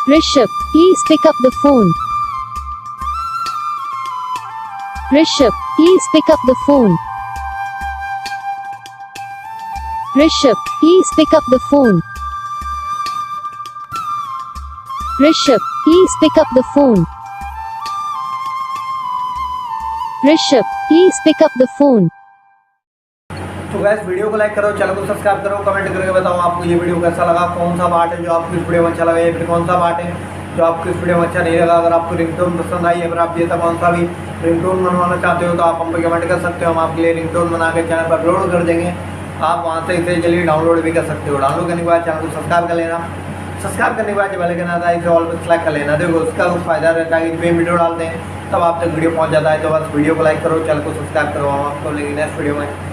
Rishabh, please pick up the phone. Rishabh, please pick up the phone. Rishabh, please pick up the phone. Rishabh, please pick up the phone. Rishabh, please pick up the phone. तो gas video को like करो, channel को subscribe करो, comment करके बताओ आपको ये video कैसा लगा, कौन सा पार्ट है जो आपको इस वीडियो में अच्छा लगा या फिर कौन सा पार्ट है जो आपको इस वीडियो में अच्छा नहीं लगा। अगर आपको रिंगटोन पसंद आई है, अगर आप जैसा कौन सा भी रिंगटोन बनवाना चाहते हो तो आप हम पे कमेंट कर सकते हो। हम आपके लिए रिंगटोन बना के चैनल पर अपलोड कर देंगे। आप वहाँ से इसे जल्दी डाउनलोड भी कर सकते हो। डाउनलोड करने के बाद चैनल को सब्सक्राइब कर लेना। सब्सक्राइब करने के बाद जो बेल आइकन आता है इसे ऑल पर सेलेक्ट कर लेना। देखो उसका कुछ फ़ायदा रहता है कि जब वीडियो डालते हैं तब आप तक वीडियो पहुँच जाता है। तो बस वीडियो को लाइक करो, चैनल को सब्सक्राइब करो। हम आपको लेंगे नेक्स्ट वीडियो में।